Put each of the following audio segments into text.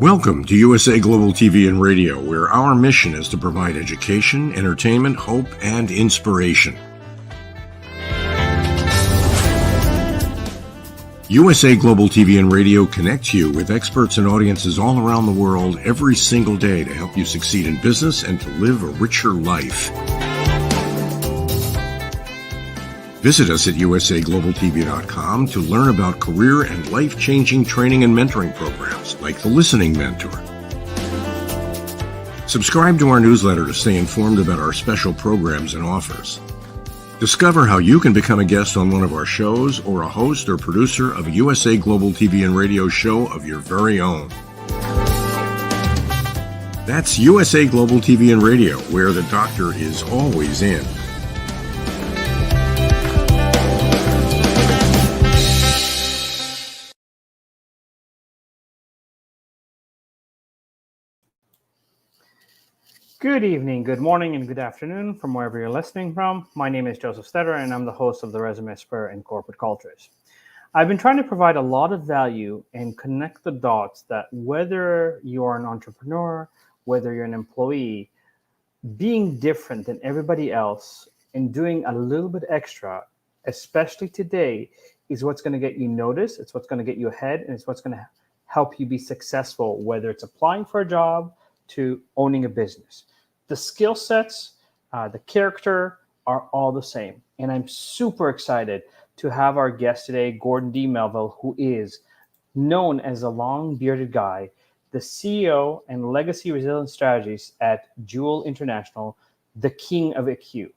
Welcome to USA Global TV and Radio, where our mission is to provide education, entertainment, hope, and inspiration. USA Global TV and Radio connects you with experts and audiences all around the world every single day to help you succeed in business and to live a richer life. Visit us at usaglobaltv.com to learn about career and life-changing training and mentoring programs like the Listening Mentor. Subscribe to our newsletter to stay informed about our special programs and offers. Discover how you can become a guest on one of our shows or a host or producer of a USA Global TV and Radio show of your very own. That's USA Global TV and Radio, where the doctor is always in. Good evening, good morning, and good afternoon from wherever you're listening from. My name is Joseph STETTER, and I'm the host of the Resume Expert in Corporate Cultures. I've been trying to provide a lot of value and connect the dots that whether you are an entrepreneur, whether you're an employee, being different than everybody else and doing a little bit extra, especially today, is what's going to get you noticed, it's what's going to get you ahead, and it's what's going to help you be successful, whether it's applying for a job to owning a business. The skill sets, the character are all the same. And I'm super excited to have our guest today, Gordon D. Melville, who is known as a long bearded guy, the CEO and legacy resilience strategist at Jewil International, the king of IQ.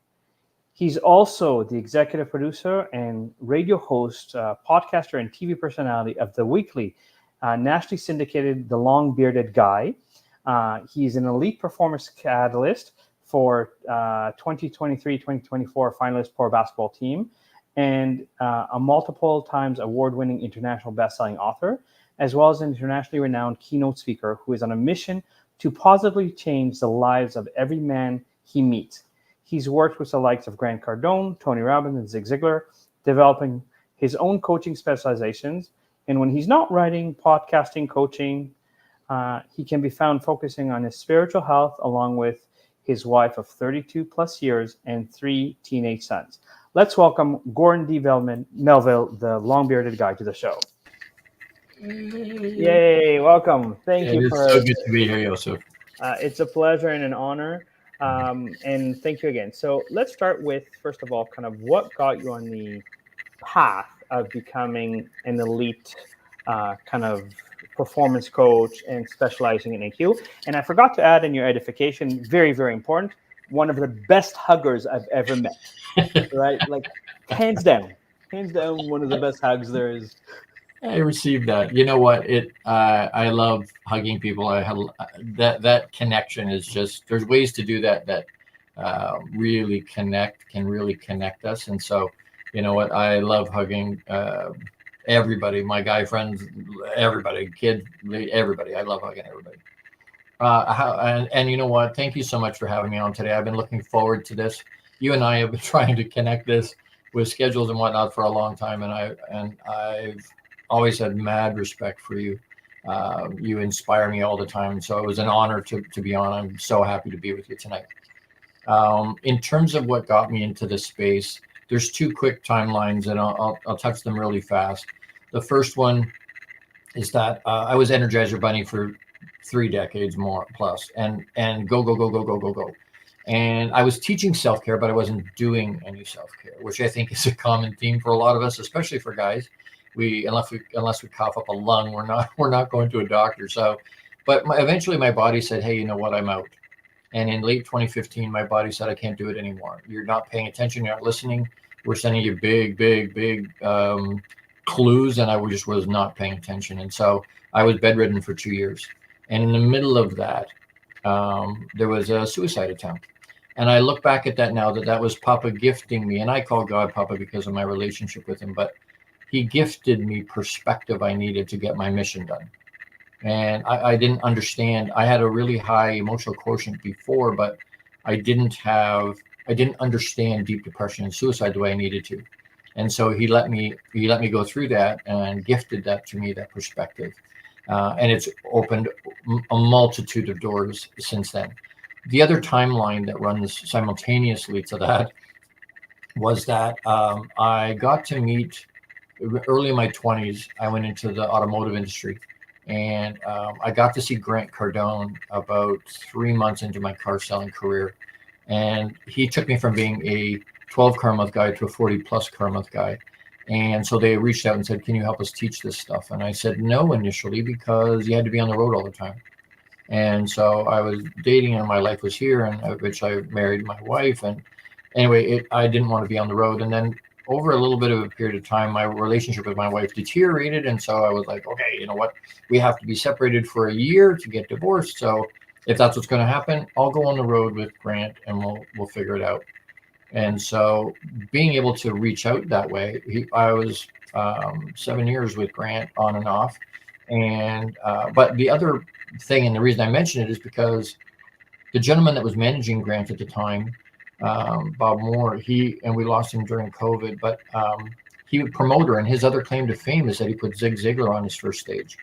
He's also the executive producer and radio host, podcaster, and TV personality of the weekly nationally syndicated The Long Bearded Guy. He's an elite performance catalyst for 2023-2024 Finalist Pro basketball team and a multiple times award-winning international best-selling author, as well as an internationally renowned keynote speaker who is on a mission to positively change the lives of every man he meets. He's worked with the likes of Grant Cardone, Tony Robbins, and Zig Ziglar, developing his own coaching specializations. And when he's not writing, podcasting, coaching, he can be found focusing on his spiritual health along with his wife of 32 plus years and 3 teenage sons. Let's welcome Gordon D. Melville, the long-bearded guy, to the show. Yay, welcome. Thank you. It's so good to be here, Joseph. It's a pleasure and an honor. And thank you again. So let's start with, first of all, kind of what got you on the path of becoming an elite kind of performance coach and specializing in IQ. And I forgot to add in your edification, very, very important, one of the best huggers I've ever met, right? Like hands down, one of the best hugs there is. I received that. You know what? I love hugging people. I have that connection is just, there's ways to do that really can really connect us. And so, you know what? I love hugging everybody, my guy friends, everybody, kids, everybody. I love hugging everybody. And you know what? Thank you so much for having me on today. I've been looking forward to this. You and I have been trying to connect this with schedules and whatnot for a long time, and I've always had mad respect for you. You inspire me all the time, so it was an honor to be on. I'm so happy to be with you tonight. In terms of what got me into this space, there's 2 quick timelines, and I'll touch them really fast. The first one is that I was Energizer Bunny for 3 decades more plus, and go. And I was teaching self-care, but I wasn't doing any self-care, which I think is a common theme for a lot of us, especially for guys. Unless we cough up a lung, we're not going to a doctor. So, but eventually my body said, hey, you know what, I'm out. And in late 2015, my body said, I can't do it anymore. You're not paying attention. You're not listening. We're sending you big clues. And I just was not paying attention. And so I was bedridden for 2 years. And in the middle of that, there was a suicide attempt. And I look back at that now, that was Papa gifting me. And I call God Papa because of my relationship with him. But he gifted me perspective I needed to get my mission done. And I didn't understand. I had a really high emotional quotient before, but I didn't understand deep depression and suicide the way I needed to. And so he let me go through that and gifted that to me, that perspective. And it's opened a multitude of doors since then. The other timeline that runs simultaneously to that was that I got to meet early in my 20s. I went into the automotive industry, and I got to see Grant Cardone about 3 months into my car selling career. And he took me from being a 12 car month guy to a 40 plus car month guy. And so they reached out and said, can you help us teach this stuff? And I said no initially, because you had to be on the road all the time. And so I was dating, and my life was here, and which I married my wife. And anyway, I didn't want to be on the road. And then over a little bit of a period of time, my relationship with my wife deteriorated. And so I was like, okay, you know what? We have to be separated for a year to get divorced. So if that's what's going to happen, I'll go on the road with Grant, and we'll figure it out. And so being able to reach out that way, I was 7 years with Grant on and off. And but the other thing, and the reason I mention it, is because the gentleman that was managing Grant at the time, Bob Moore, and we lost him during COVID, but he was a promoter, and his other claim to fame is that he put Zig Ziglar on his first stage.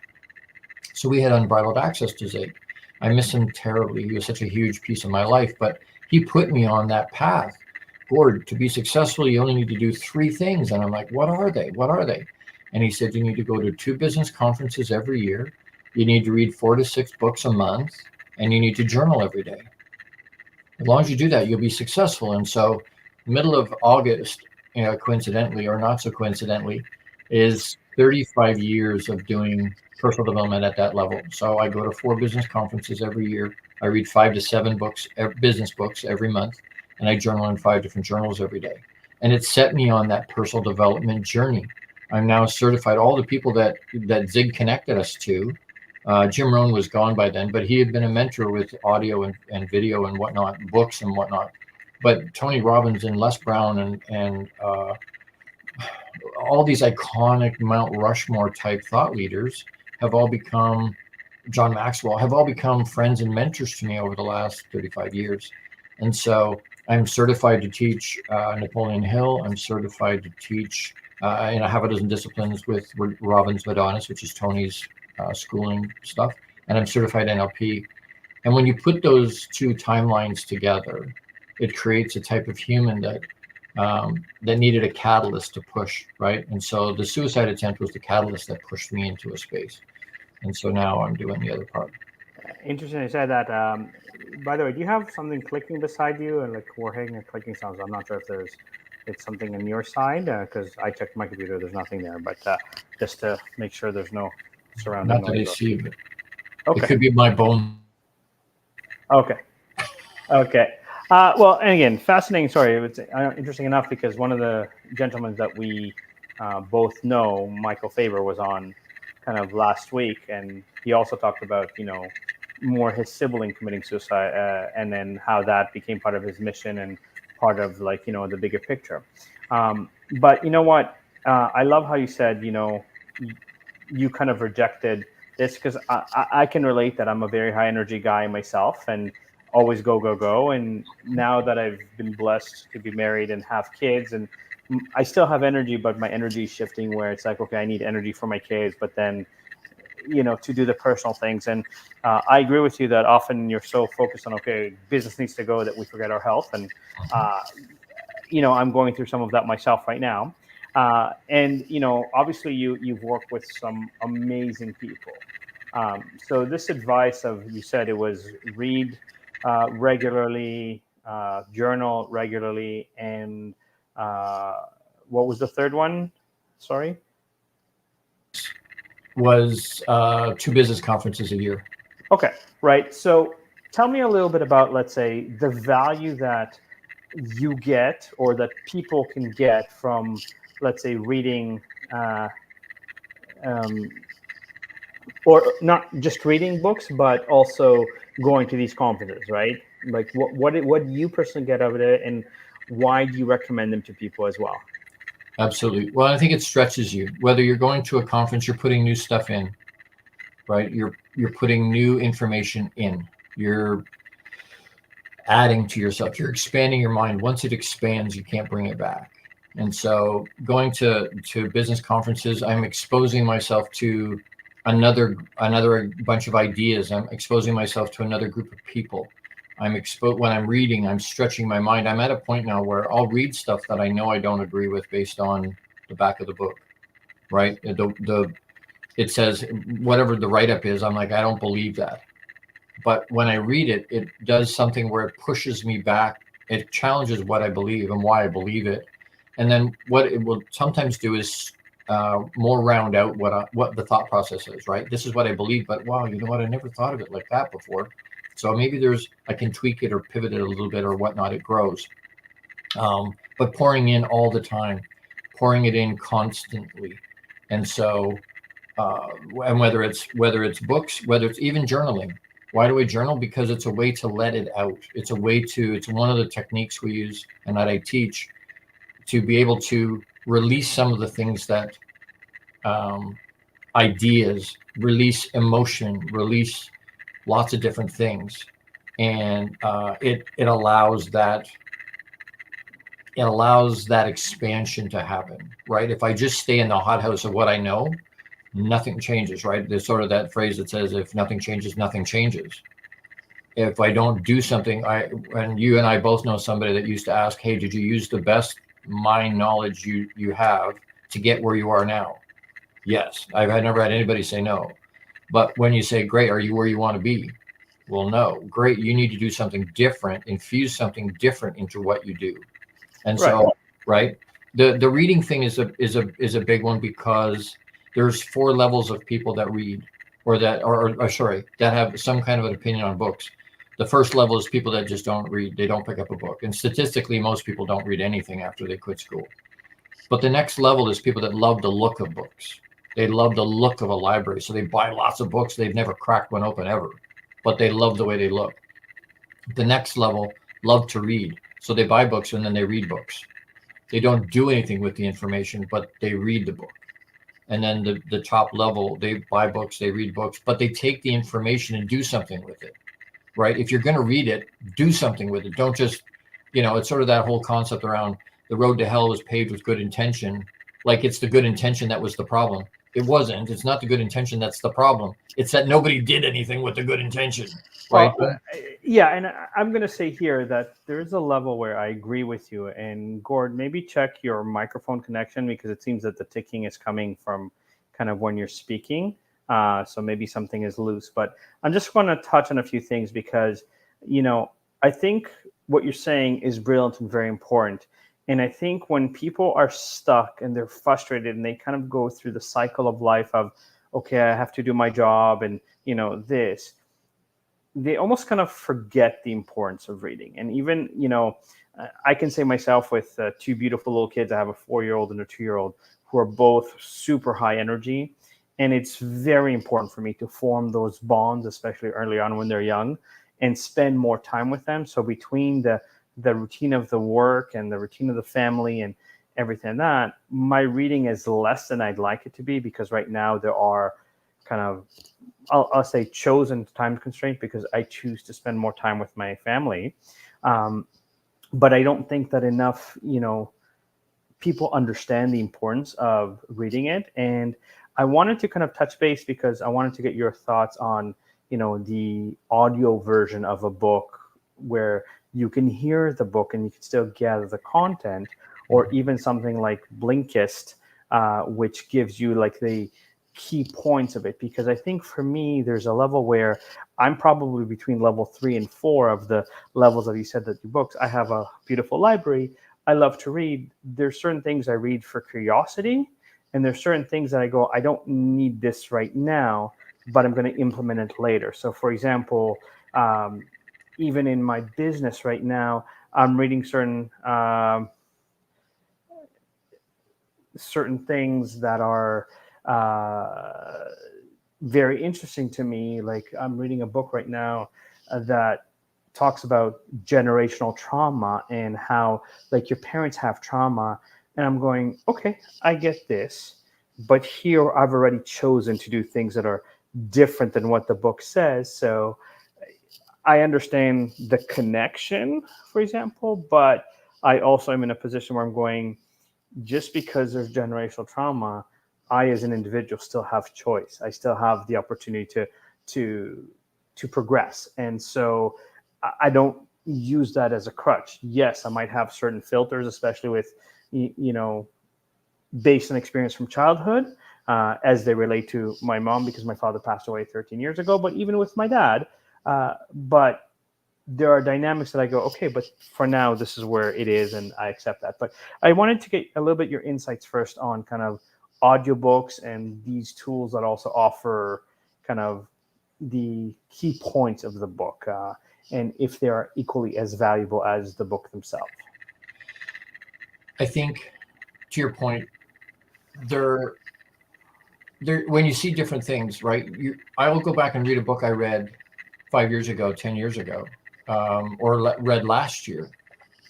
So we had unbridled access to Zig. I miss him terribly. He was such a huge piece of my life, but he put me on that path. Gord, to be successful, you only need to do 3 things. And I'm like, what are they? What are they? And he said, you need to go to 2 business conferences every year. You need to read 4 to 6 books a month, and you need to journal every day. As long as you do that, you'll be successful. And so middle of August, coincidentally or not so coincidentally, is 35 years of doing personal development at that level. So I go to 4 business conferences every year. I read 5 to 7 books, business books every month, and I journal in 5 different journals every day. And it set me on that personal development journey. I'm now certified. All the people that Zig connected us to, Jim Rohn was gone by then, but he had been a mentor with audio and video and whatnot, books and whatnot. But Tony Robbins and Les Brown and all these iconic Mount Rushmore type thought leaders have all become, John Maxwell, have all become friends and mentors to me over the last 35 years. And so I'm certified to teach Napoleon Hill. I'm certified to teach in a half a dozen disciplines with Robbins Vadonis, which is Tony's schooling stuff. And I'm certified NLP. And when you put those 2 timelines together, it creates a type of human that needed a catalyst to push, right? And so the suicide attempt was the catalyst that pushed me into a space. And so now I'm doing the other part. Interesting you said that. By the way, do you have something clicking beside you? And like we're hearing a clicking sounds. I'm not sure if it's something on your side, because I checked my computer. There's nothing there, but just to make sure there's no surrounding noise. Not that I see, but okay. It could be my bone. Okay. Well, and again, fascinating story. It's interesting enough because one of the gentlemen that we both know, Michael Faber, was on kind of last week, and he also talked about, more his sibling committing suicide, and then how that became part of his mission and part of the bigger picture. But you know what? I love how you said, you kind of rejected this, because I can relate that I'm a very high energy guy myself and always go. And now that I've been blessed to be married and have kids, and I still have energy, but my energy is shifting where it's like, okay, I need energy for my kids, but then, to do the personal things. And I agree with you that often you're so focused on, okay, business needs to go, that we forget our health. And, I'm going through some of that myself right now. And, obviously you've worked with some amazing people. So this advice you said it was read regularly, journal regularly, and what was the third one? Sorry. Was 2 business conferences a year. Okay, right. So tell me a little bit about, let's say, the value that you get or that people can get from, let's say, reading, or not just reading books, but also going to these conferences, right? Like what do you personally get out of it, and why do you recommend them to people as well? Absolutely. Well, I think it stretches you. Whether you're going to a conference, you're putting new stuff in, right? You're putting new information in. You're adding to yourself. You're expanding your mind. Once it expands, you can't bring it back. And so going to business conferences, I'm exposing myself to another bunch of ideas. I'm exposing myself to another group of people. When I'm reading, I'm stretching my mind. I'm at a point now where I'll read stuff that I know I don't agree with based on the back of the book, right? It says whatever the write-up is, I'm like, I don't believe that. But when I read it, it does something where it pushes me back. It challenges what I believe and why I believe it. And then what it will sometimes do is more round out what the thought process is, right? This is what I believe, but wow, you know what? I never thought of it like that before. So maybe I can tweak it or pivot it a little bit or whatnot. It grows. But pouring in all the time, pouring it in constantly. And so, and whether it's books, whether it's even journaling. Why do we journal? Because it's a way to let it out. It's one of the techniques we use and that I teach to be able to release some of the things that ideas, release emotion, release lots of different things. And it allows that expansion to happen, right? If I just stay in the hothouse of what I know, nothing changes, right? There's sort of that phrase that says, if nothing changes, nothing changes. If I don't do something, and you and I both know somebody that used to ask, hey, did you use the best mind knowledge you have to get where you are now? Yes. I've never had anybody say no. But when you say, great, are you where you want to be? Well, no. Great, you need to do something different, infuse something different into what you do. And so, right, the reading thing is a big one, because there's 4 levels of people that read, that have some kind of an opinion on books. The first level is people that just don't read. They don't pick up a book. And statistically, most people don't read anything after they quit school. But the next level is people that love the look of books. They love the look of a library. So they buy lots of books. They've never cracked one open ever, but they love the way they look. The next level, love to read. So they buy books and then they read books. They don't do anything with the information, but they read the book. And then the top level, they buy books, they read books, but they take the information and do something with it, right? If you're going to read it, do something with it. Don't just, it's sort of that whole concept around the road to hell was paved with good intention. Like it's the good intention that was the problem. It wasn't. It's not the good intention that's the problem. It's that nobody did anything with the good intention, right? Well, yeah, and I'm going to say here that there is a level where I agree with you. And Gord, maybe check your microphone connection, because it seems that the ticking is coming from kind of when you're speaking. So maybe something is loose. But I'm just going to touch on a few things, because, I think what you're saying is brilliant and very important. And I think when people are stuck and they're frustrated and they kind of go through the cycle of life of, okay, I have to do my job and, this, they almost kind of forget the importance of reading. And even, I can say myself with 2 beautiful little kids, I have a 4-year-old and a 2-year-old who are both super high energy. And it's very important for me to form those bonds, especially early on when they're young, and spend more time with them. So between the routine of the work and the routine of the family and everything that, my reading is less than I'd like it to be, because right now there are kind of, I'll say chosen time constraint, because I choose to spend more time with my family. But I don't think that enough, people understand the importance of reading it. And I wanted to kind of touch base, because I wanted to get your thoughts on, the audio version of a book where you can hear the book and you can still gather the content, or even something like Blinkist, which gives you like the key points of it. Because I think for me, there's a level where I'm probably between level 3 and 4 of the levels that you said that your books. I have a beautiful library. I love to read. There's certain things I read for curiosity, and there's certain things that I go, I don't need this right now, but I'm going to implement it later. So for example, even in my business right now, I'm reading certain things that are very interesting to me. Like I'm reading a book right now that talks about generational trauma and how like your parents have trauma. And I'm going, okay, I get this, but here I've already chosen to do things that are different than what the book says. So I understand the connection, for example, but I also am in a position where I'm going, just because there's generational trauma, I as an individual still have choice. I still have the opportunity to progress. And so I don't use that as a crutch. Yes, I might have certain filters, especially with, based on experience from childhood, as they relate to my mom, because my father passed away 13 years ago, but even with my dad. But there are dynamics that I go, okay, but for now, this is where it is, and I accept that. But I wanted to get a little bit your insights first on kind of audiobooks and these tools that also offer kind of the key points of the book, and if they are equally as valuable as the book themselves. I think, to your point, there when you see different things, right? I will go back and read a book I read 5 years ago, 10 years ago, or read last year,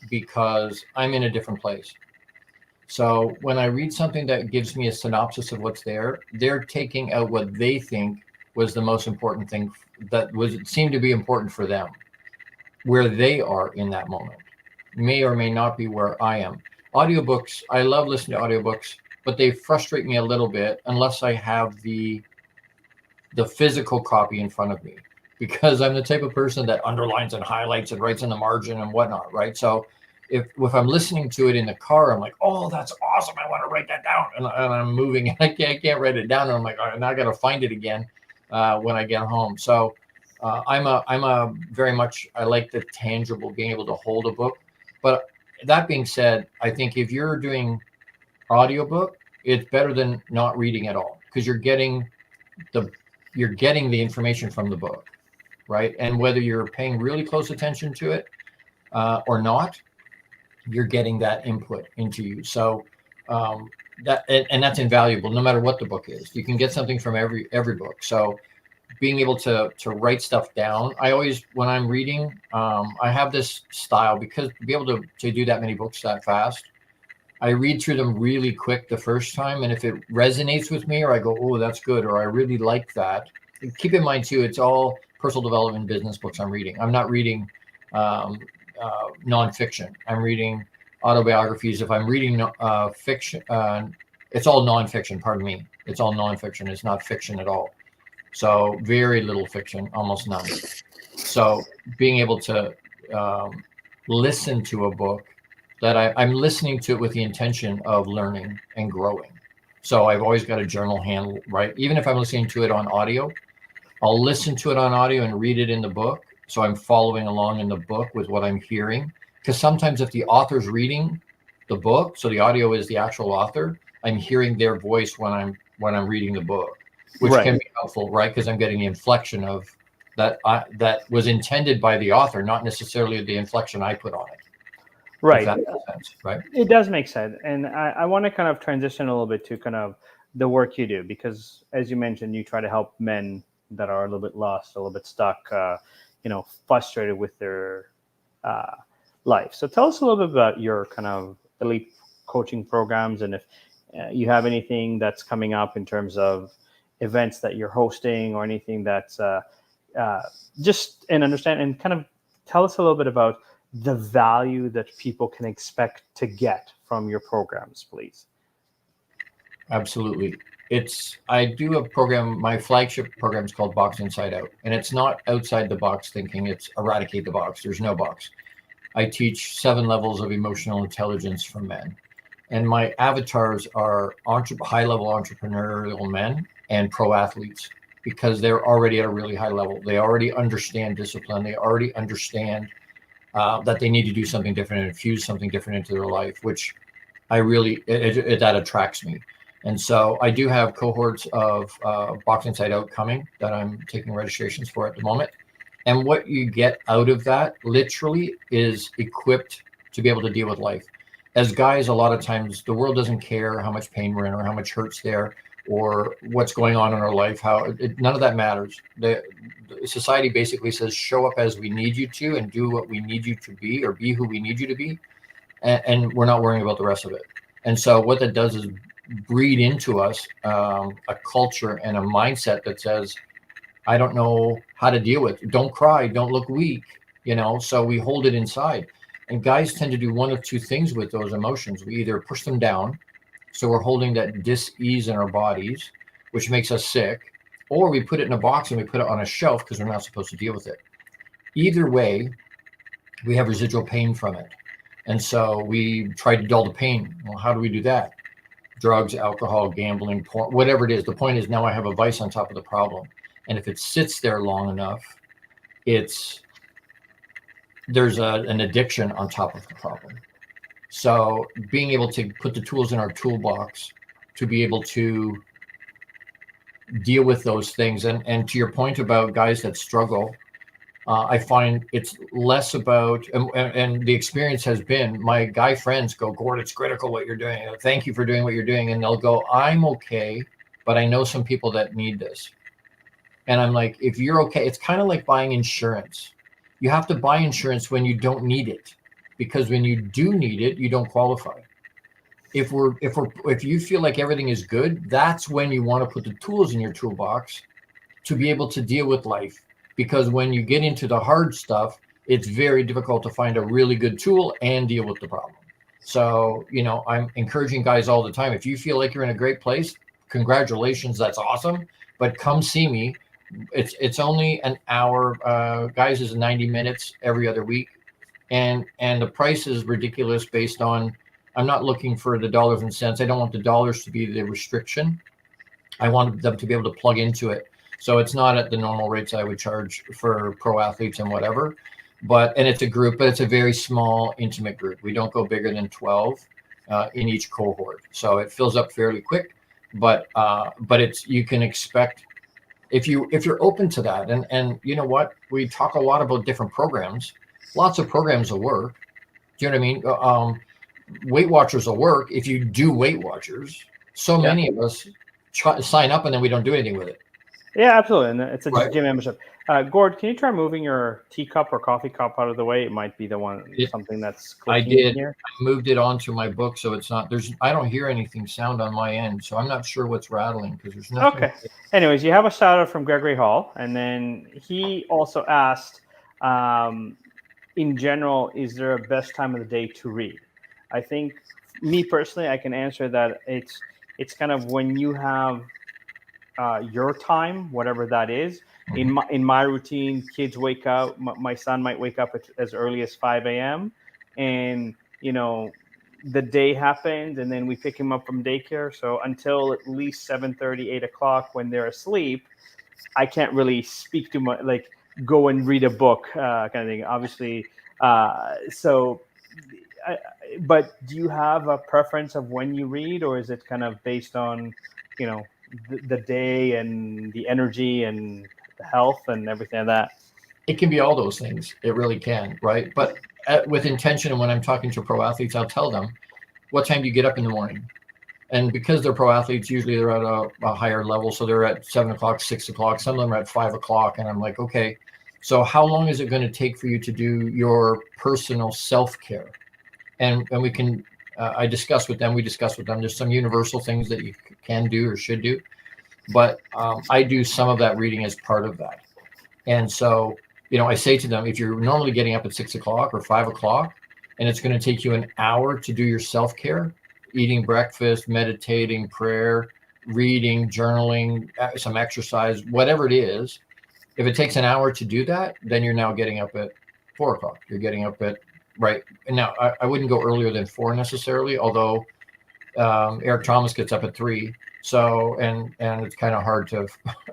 because I'm in a different place. So when I read something that gives me a synopsis of what's there, they're taking out what they think was the most important thing that seemed to be important for them, where they are in that moment. May or may not be where I am. Audiobooks, I love listening to audiobooks, but they frustrate me a little bit unless I have the physical copy in front of me, because I'm the type of person that underlines and highlights and writes in the margin and whatnot, right? So if I'm listening to it in the car, I'm like, oh, that's awesome, I want to write that down, and I'm moving, and I can't write it down, and I'm like, oh, now I got to find it again when I get home. So I'm a very much, I like the tangible, being able to hold a book. But that being said, I think if you're doing audiobook, it's better than not reading at all, because you're getting the information from the book, right? And whether you're paying really close attention to it or not, you're getting that input into you. So that's invaluable, no matter what the book is. You can get something from every book. So being able to write stuff down, I always, when I'm reading, I have this style, because to be able to do that many books that fast, I read through them really quick the first time, and if it resonates with me, or I go, oh, that's good, or I really like that. Keep in mind too, it's all personal development business books I'm reading. I'm not reading nonfiction. I'm reading autobiographies. If I'm reading fiction, it's all nonfiction. Pardon me. It's all nonfiction. It's not fiction at all. So very little fiction, almost none. So being able to listen to a book that I'm listening to it with the intention of learning and growing. So I've always got a journal handle, right? Even if I'm listening to it on audio, I'll listen to it on audio and read it in the book. So I'm following along in the book with what I'm hearing. Because sometimes if the author's reading the book, so the audio is the actual author, I'm hearing their voice when I'm reading the book, which can be helpful, right? Because I'm getting the inflection of that was intended by the author, not necessarily the inflection I put on it. Right. If that makes sense, right? It does make sense. And I want to kind of transition a little bit to kind of the work you do, because as you mentioned, you try to help men that are a little bit lost, a little bit stuck, frustrated with their life. So tell us a little bit about your kind of elite coaching programs, and if you have anything that's coming up in terms of events that you're hosting, or anything that's just and understand, and kind of tell us a little bit about the value that people can expect to get from your programs, please. Absolutely. I do a program, my flagship program is called Box Inside Out, and it's not outside the box thinking, it's eradicate the box. There's no box. I teach 7 levels of emotional intelligence for men, and my avatars are high-level entrepreneurial men and pro athletes, because they're already at a really high level. They already understand discipline. They already understand that they need to do something different and infuse something different into their life, which that attracts me. And so I do have cohorts of Box Inside Out coming that I'm taking registrations for at the moment. And what you get out of that literally is equipped to be able to deal with life. As guys, a lot of times the world doesn't care how much pain we're in, or how much hurt's there, or what's going on in our life. None of that matters. The society basically says, show up as we need you to, and do what we need you to be, or be who we need you to be. And we're not worrying about the rest of it. And so what that does is breed into us a culture and a mindset that says, I don't know how to deal with it. Don't cry, don't look weak, so we hold it inside. And guys tend to do one of two things with those emotions. We either push them down, So we're holding that dis-ease in our bodies, which makes us sick, or we put it in a box and we put it on a shelf because we're not supposed to deal with it. Either way, we have residual pain from it. And so we try to dull the pain. Well, how do we do that? Drugs, alcohol, gambling, porn, whatever it is. The point is now I have a vice on top of the problem. And if it sits there long enough, there's an addiction on top of the problem. So being able to put the tools in our toolbox to be able to deal with those things. And to your point about guys that struggle, I find it's less about, and the experience has been, my guy friends go, Gord, it's critical what you're doing. Thank you for doing what you're doing. And they'll go, I'm okay, but I know some people that need this. And I'm like, if you're okay, it's kind of like buying insurance. You have to buy insurance when you don't need it, because when you do need it, you don't qualify. If you feel like everything is good, that's when you want to put the tools in your toolbox to be able to deal with life. Because when you get into the hard stuff, it's very difficult to find a really good tool and deal with the problem. So, I'm encouraging guys all the time. If you feel like you're in a great place, congratulations, that's awesome. But come see me. It's only an hour. Guys, is 90 minutes every other week. And the price is ridiculous based on, I'm not looking for the dollars and cents. I don't want the dollars to be the restriction. I want them to be able to plug into it. So it's not at the normal rates I would charge for pro athletes and whatever, and it's a group, but it's a very small, intimate group. We don't go bigger than 12 in each cohort. So it fills up fairly quick, but you can expect, if you're open to that, and you know what, we talk a lot about different programs. Lots of programs will work. Do you know what I mean? Weight Watchers will work if you do Weight Watchers. So many of us sign up and then we don't do anything with it. Yeah, absolutely. And it's a Right. gym membership. Gord, can you try moving your teacup or coffee cup out of the way? It might be something that's clicking I did. in here. I moved it onto my book, so it's not. I don't hear anything sound on my end, so I'm not sure what's rattling because there's nothing. Okay. Anyways, you have a shout out from Gregory Hall, and then he also asked, in general, is there a best time of the day to read? I think, me personally, I can answer that. It's kind of when you have your time, whatever that is. In my routine, kids wake up. My son might wake up as early as 5 a.m. and the day happens, and then we pick him up from daycare. So until at least 7:30, 8 o'clock, when they're asleep, I can't really speak to go and read a book kind of thing. Obviously, but do you have a preference of when you read, or is it kind of based on the day and the energy and the health and everything like that? It can be all those things. It really can, right? But with intention, and when I'm talking to pro athletes, I'll tell them, what time do you get up in the morning? And because they're pro athletes, usually they're at a higher level. So they're at 7 o'clock, 6 o'clock. Some of them are at 5 o'clock. And I'm like, okay, so how long is it going to take for you to do your personal self-care? And we can, we discuss with them. There's some universal things that you can do or should do. But I do some of that reading as part of that. And so, I say to them, if you're normally getting up at 6 o'clock or 5 o'clock, and it's going to take you an hour to do your self-care, eating breakfast, meditating, prayer, reading, journaling, some exercise, whatever it is, if it takes an hour to do that, then you're now getting up at 4 o'clock. You're getting up at, right. And now I wouldn't go earlier than 4 necessarily, although Eric Thomas gets up at 3. So, and it's kind of hard to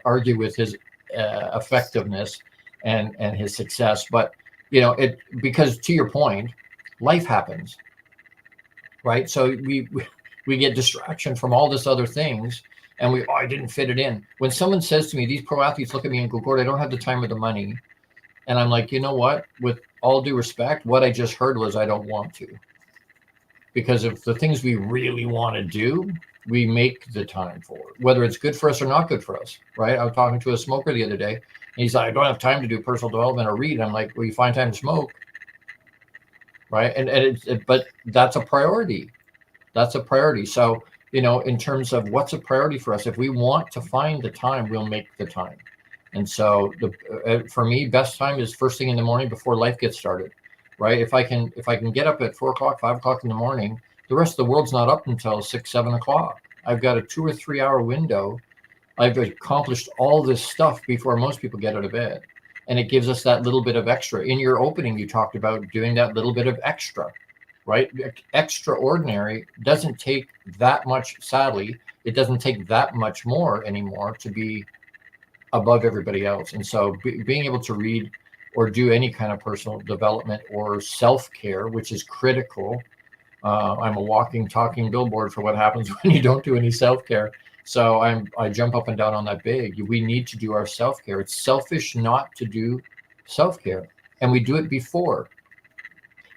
argue with his effectiveness and his success. But, because to your point, life happens, right? So we get distraction from all this other things, and I didn't fit it in. When someone says to me, these pro athletes look at me and go, Gord, I don't have the time or the money. And I'm like, you know what? With all due respect, what I just heard was I don't want to. Because if the things we really want to do, we make the time for it, whether it's good for us or not good for us, right? I was talking to a smoker the other day, and he's like, I don't have time to do personal development or read. I'm like, well, you find time to smoke, right? But that's a priority. That's a priority. So, in terms of what's a priority for us, if we want to find the time, we'll make the time. And so for me, best time is first thing in the morning before life gets started, right? If I can get up at 4 o'clock, 5 o'clock in the morning, The rest of the world's not up until 6, 7 o'clock. I've got a 2 or 3 hour window. I've accomplished all this stuff before most people get out of bed. And it gives us that little bit of extra. In your opening, you talked about doing that little bit of extra, right? Extraordinary doesn't take that much, sadly, it doesn't take that much more anymore to be above everybody else. And so being able to read or do any kind of personal development or self-care, which is critical. I'm a walking, talking billboard for what happens when you don't do any self-care. So I jump up and down on that big. We need to do our self-care. It's selfish not to do self-care. And we do it before,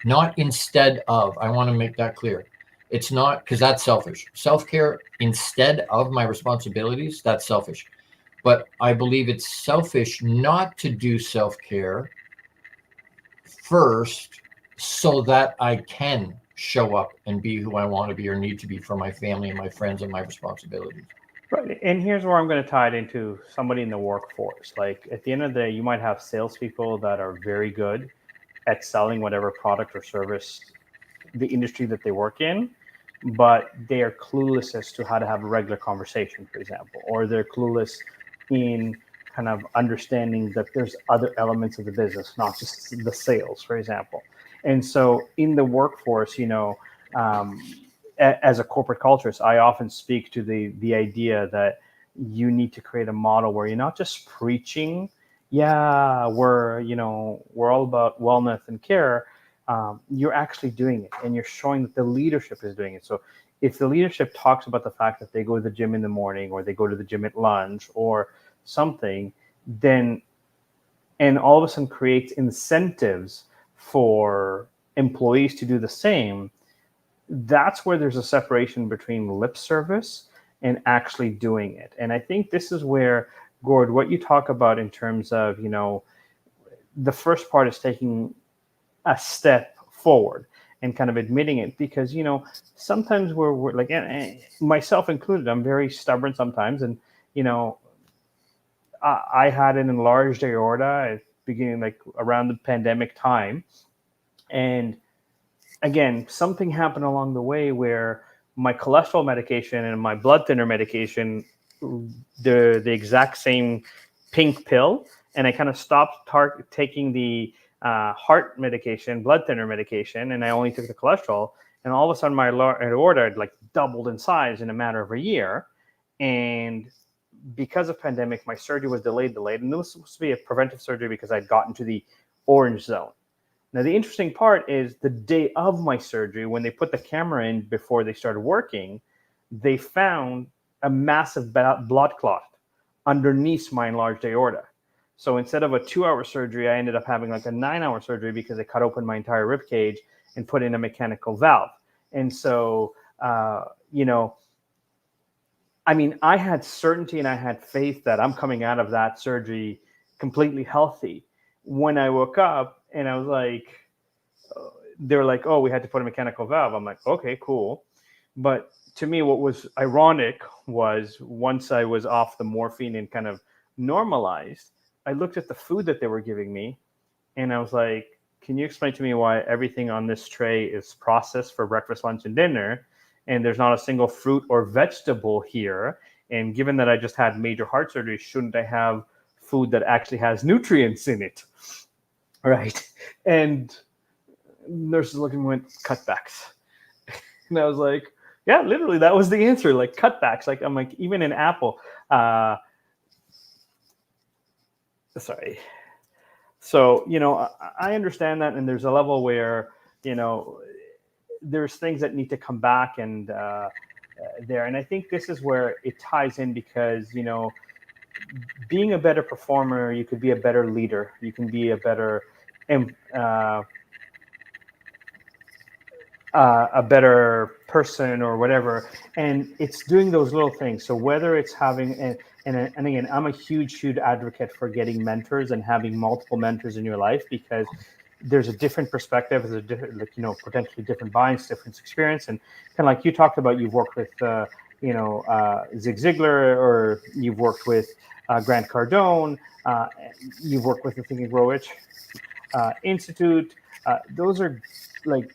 not instead of. I want to make that clear. It's not, because that's selfish. Self-care instead of my responsibilities, that's selfish. But I believe it's selfish not to do self-care first so that I can show up and be who I want to be or need to be for my family and my friends and my responsibilities. Right. And here's where I'm going to tie it into somebody in the workforce. Like at the end of the day, you might have salespeople that are very good at selling whatever product or service the industry that they work in, but they are clueless as to how to have a regular conversation, for example, or they're clueless in kind of understanding that there's other elements of the business, not just the sales, for example. And so in the workforce, as a corporate culturist, I often speak to the idea that you need to create a model where you're not just preaching, we're all about wellness and care. You're actually doing it, and you're showing that the leadership is doing it. So if the leadership talks about the fact that they go to the gym in the morning, or they go to the gym at lunch or something, then, and all of a sudden creates incentives for employees to do the same, that's where there's a separation between lip service and actually doing it. And I think this is where, Gord, what you talk about in terms of, the first part is taking a step forward and kind of admitting it, because, sometimes we're like, and myself included, I'm very stubborn sometimes. And, I had an enlarged aorta beginning like around the pandemic time. And again, something happened along the way where my cholesterol medication and my blood thinner medication, the exact same pink pill. And I kind of stopped taking the heart medication, blood thinner medication, and I only took the cholesterol. And all of a sudden my aorta had like doubled in size in a matter of a year. And because of pandemic, my surgery was delayed. And it was supposed to be a preventive surgery because I'd gotten to the orange zone. Now, the interesting part is the day of my surgery, when they put the camera in before they started working, they found a massive blood clot underneath my enlarged aorta. So instead of a 2-hour surgery, I ended up having like a 9-hour surgery because they cut open my entire rib cage and put in a mechanical valve. And so, I had certainty and I had faith that I'm coming out of that surgery completely healthy. When I woke up and I was like, they were like, oh, we had to put a mechanical valve. I'm like, okay, cool. But to me, what was ironic was once I was off the morphine and kind of normalized, I looked at the food that they were giving me and I was like, can you explain to me why everything on this tray is processed for breakfast, lunch, and dinner, and there's not a single fruit or vegetable here? And given that I just had major heart surgery, shouldn't I have food that actually has nutrients in it? Right. And nurses looking went, cutbacks. And I was like, yeah, literally, that was the answer. Like cutbacks. Like, I'm like, even an apple. Sorry. So, I understand that. And there's a level where, there's things that need to come back and there. And I think this is where it ties in because, being a better performer, you could be a better leader. You can be a better person or whatever. And it's doing those little things. So whether it's having, and again, I'm a huge advocate for getting mentors and having multiple mentors in your life, because there's a different perspective, there's a different, potentially different bias, different experience. And kind of like you talked about, you've worked with, Zig Ziglar, or you've worked with Grant Cardone, you've worked with the Think and Grow Rich Institute. Those are like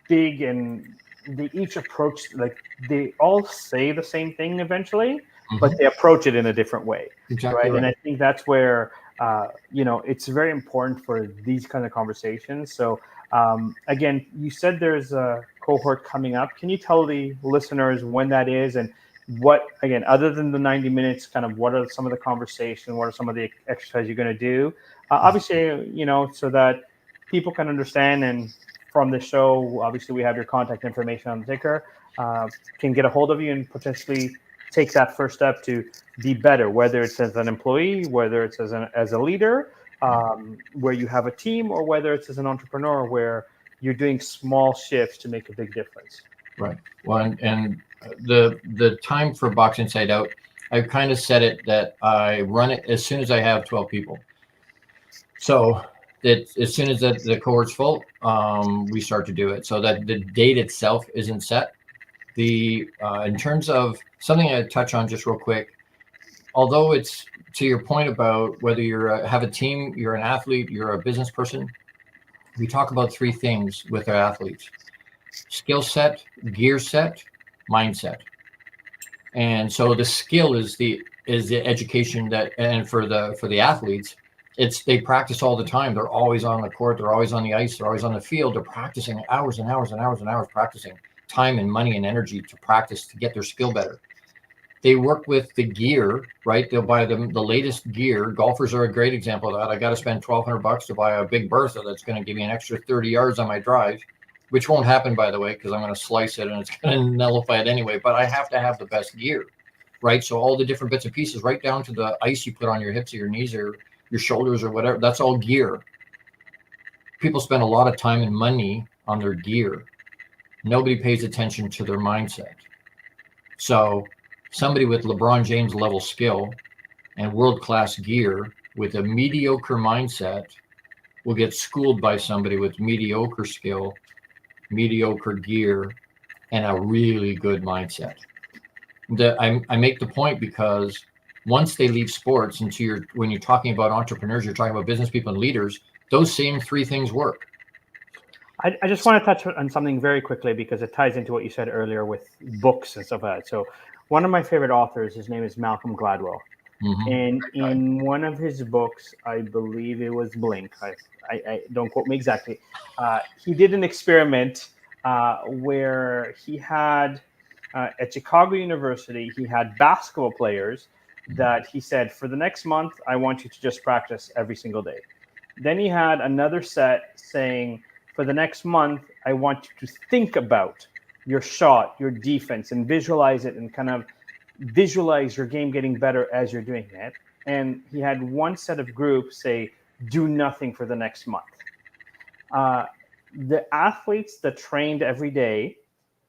big and they each approach, like they all say the same thing eventually, Mhm. but they approach it in a different way. Exactly And I think that's where it's very important for these kind of conversations. So again, you said there's a cohort coming up. Can you tell the listeners when that is, and what, again, other than the 90 minutes, kind of what are some of the conversation, what are some of the exercises you're going to do? Obviously, so that people can understand. And from the show, obviously, we have your contact information on the ticker, can get a hold of you and potentially take that first step to be better, whether it's as an employee, whether it's as a leader, where you have a team, or whether it's as an entrepreneur where you're doing small shifts to make a big difference. Right. Well, and the time for Box Inside Out, I've kind of set it that I run it as soon as I have 12 people. So that as soon as the cohort's full, we start to do it. So that the date itself isn't set. In terms of something I touch on just real quick, although it's to your point about whether have a team, you're an athlete, you're a business person, we talk about three things with our athletes: skill set, gear set, mindset. And so the skill is the education and for the athletes, they practice all the time. They're always on the court, they're always on the ice, they're always on the field, they're practicing hours and hours and hours and hours, practicing time and money and energy to practice to get their skill better. They work with the gear, right? They'll buy the latest gear. Golfers are a great example of that. I got to spend $1,200 to buy a big Bertha that's going to give me an extra 30 yards on my drive, which won't happen, by the way, because I'm going to slice it and it's going to nullify it anyway. But I have to have the best gear, right? So all the different bits and pieces, right down to the ice you put on your hips or your knees or your shoulders or whatever, that's all gear. People spend a lot of time and money on their gear. Nobody pays attention to their mindset. So somebody with LeBron James level skill and world-class gear with a mediocre mindset will get schooled by somebody with mediocre skill, mediocre gear, and a really good mindset. I make the point because once they leave sports, when you're talking about entrepreneurs, you're talking about business people and leaders, those same three things work. I just want to touch on something very quickly because it ties into what you said earlier with books and stuff like that. So one of my favorite authors, his name is Malcolm Gladwell. Mm-hmm. And in one of his books, I believe it was Blink, I don't quote me exactly, he did an experiment where he had, at Chicago University, he had basketball players that he said, for the next month, I want you to just practice every single day. Then he had another set saying, for the next month, I want you to think about your shot, your defense, and visualize it and kind of visualize your game getting better as you're doing it. And he had one set of groups say, do nothing for the next month. The athletes that trained every day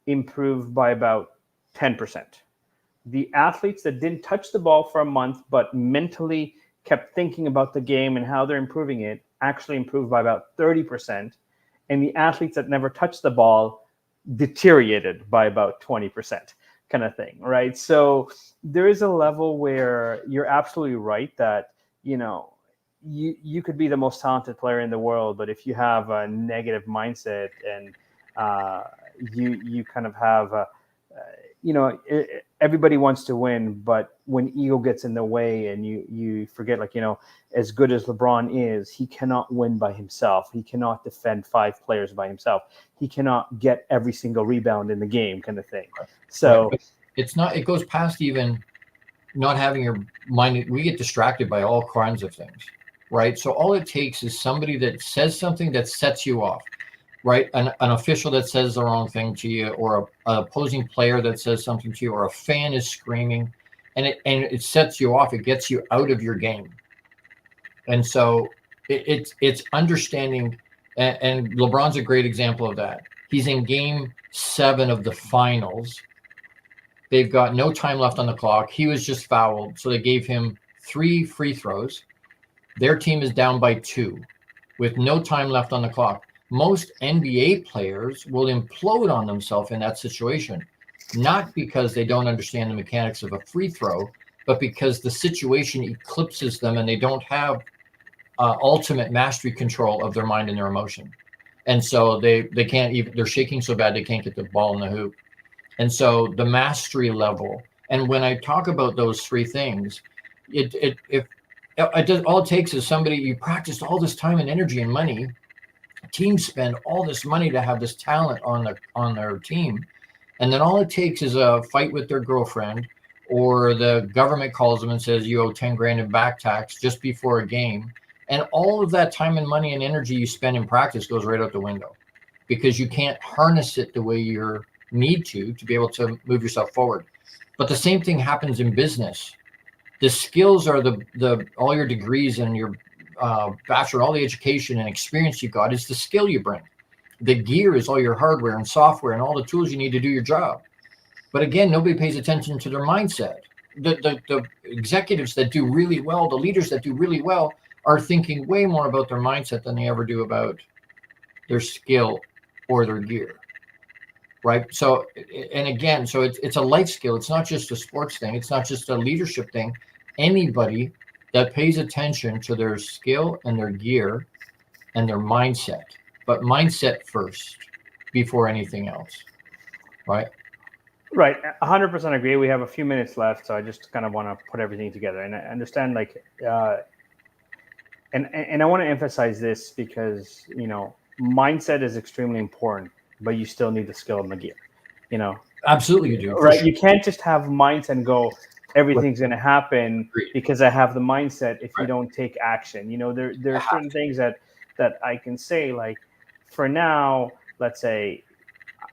improved by about 10%. The athletes that didn't touch the ball for a month, but mentally kept thinking about the game and how they're improving it, actually improved by about 30%. And the athletes that never touched the ball deteriorated by about 20%, kind of thing, right? So there is a level where you're absolutely right that, you could be the most talented player in the world, but if you have a negative mindset and you kind of have everybody wants to win, but when ego gets in the way and you forget, as good as LeBron is, he cannot win by himself. He cannot defend 5 players by himself. He cannot get every single rebound in the game, kind of thing. So it goes past even not having your mind. We get distracted by all kinds of things, right? So all it takes is somebody that says something that sets you off. Right, an official that says the wrong thing to you, or an opposing player that says something to you, or a fan is screaming, and it sets you off. It gets you out of your game, and so it's understanding. And LeBron's a great example of that. He's in Game 7 of the finals. They've got no time left on the clock. He was just fouled, so they gave him 3 free throws. Their team is down by 2, with no time left on the clock. Most NBA players will implode on themselves in that situation, not because they don't understand the mechanics of a free throw, but because the situation eclipses them and they don't have ultimate mastery control of their mind and their emotion. And so they can't even, they're shaking so bad they can't get the ball in the hoop. And so the mastery level, and when I talk about those three things, all it takes is somebody, you practiced all this time and energy and money, teams spend all this money to have this talent on their team, and then all it takes is a fight with their girlfriend, or the government calls them and says you owe 10 grand in back tax just before a game, and all of that time and money and energy you spend in practice goes right out the window because you can't harness it the way you need to be able to move yourself forward. But the same thing happens in business. The skills are the all your degrees and your bachelor, all the education and experience you got is the skill you bring. The gear is all your hardware and software and all the tools you need to do your job. But again, nobody pays attention to their mindset. The executives that do really well, the leaders that do really well, are thinking way more about their mindset than they ever do about their skill or their gear. Right. So, and again, so it's a life skill. It's not just a sports thing. It's not just a leadership thing. Anybody that pays attention to their skill and their gear and their mindset, but mindset first before anything else. Right. Right. 100% agree. We have a few minutes left. So I just kind of want to put everything together, and I understand and I want to emphasize this because, mindset is extremely important, but you still need the skill and the gear, Absolutely you do. Right. Sure. You can't just have mindset and go, everything's going to happen because I have the mindset if you don't take action. There are certain things that I can say, like, for now, let's say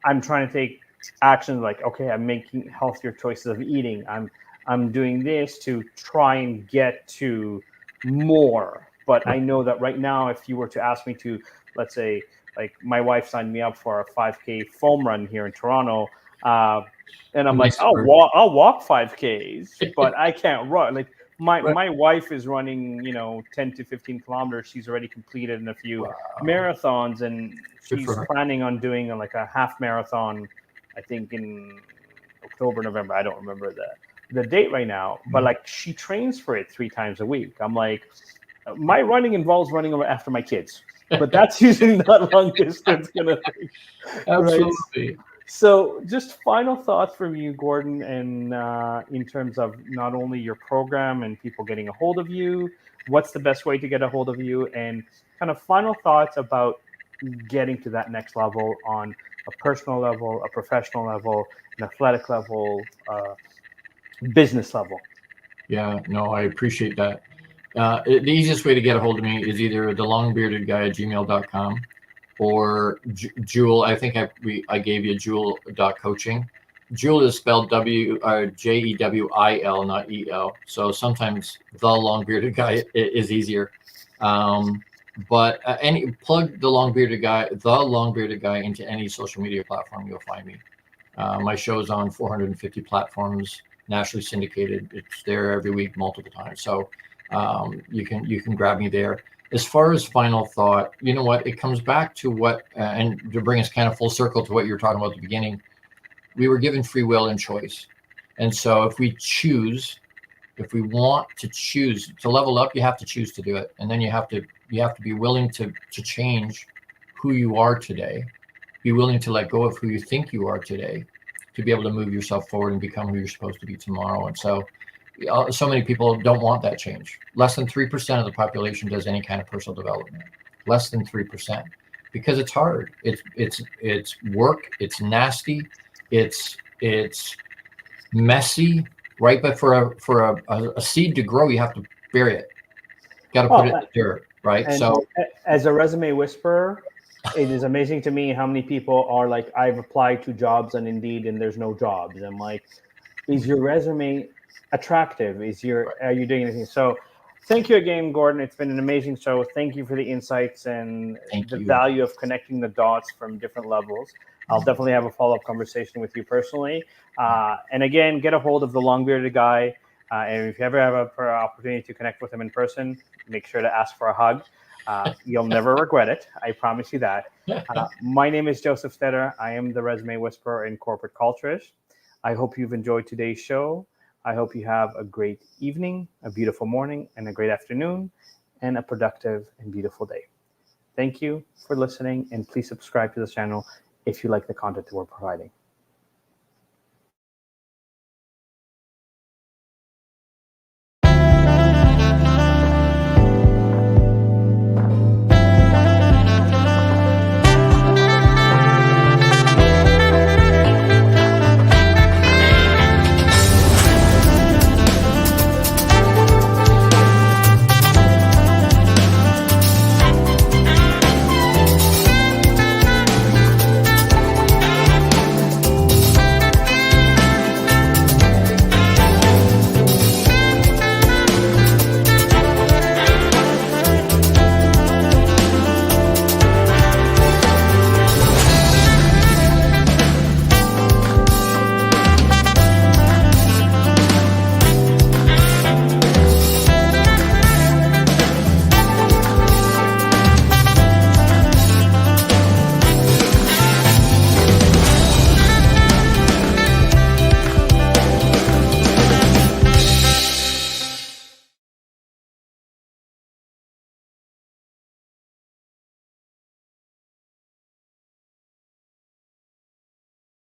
I'm trying to take action, like, okay, I'm making healthier choices of eating. I'm doing this to try and get to more. But I know that right now, if you were to ask me to, let's say, like, my wife signed me up for a 5K foam run here in Toronto, and I'm like, I'll walk 5Ks, but I can't run. Like, my wife is running, 10 to 15 kilometers. She's already completed in a few marathons, and she's planning on doing like a half marathon, I think in October, November. I don't remember the date right now, but like, she trains for it 3 times a week. I'm like, my running involves running after my kids, but that's usually not long distance kind of thing. Absolutely. Right? So just final thoughts from you, Gordon, and in terms of not only your program and people getting a hold of you, what's the best way to get a hold of you, and kind of final thoughts about getting to that next level on a personal level, a professional level, an athletic level, business level. Yeah, no, I appreciate that. The easiest way to get a hold of me is either thelongbeardedguy@gmail.com or Jewil. I think I gave you Jewil.coaching. Jewil is spelled Jewil, not EL. So sometimes the long bearded guy is easier. But plug the long bearded guy into any social media platform, you'll find me. My show's on 450 platforms, nationally syndicated. It's there every week, multiple times. So you can grab me there. As far as final thought, you know what? It comes back to what, and to bring us kind of full circle to what you were talking about at the beginning, we were given free will and choice. And so if we want to choose to level up, you have to choose to do it. And then you have to be willing to change who you are today, be willing to let go of who you think you are today, to be able to move yourself forward and become who you're supposed to be tomorrow. And so many people don't want that change. Less than 3% of the population does any kind of personal development. Less than 3%, because it's hard. It's work. It's nasty. It's messy, right? But for a seed to grow, you have to bury it. Got to put it in the dirt, right? And so, as a resume whisperer, it is amazing to me how many people are like, I've applied to jobs on Indeed and there's no jobs. I'm like, is your resume attractive? Are you doing anything? So thank you again, Gordon. It's been an amazing show. Thank you for the insights and value of connecting the dots from different levels. I'll definitely have a follow-up conversation with you personally. And again, get a hold of the long-bearded guy. And if you ever have an opportunity to connect with him in person, make sure to ask for a hug. You'll never regret it. I promise you that. My name is Joseph STETTER. I am the Resume Whisperer and Corporate Culturist. I hope you've enjoyed today's show. I hope you have a great evening, a beautiful morning, and a great afternoon, and a productive and beautiful day. Thank you for listening, and please subscribe to this channel if you like the content that we're providing.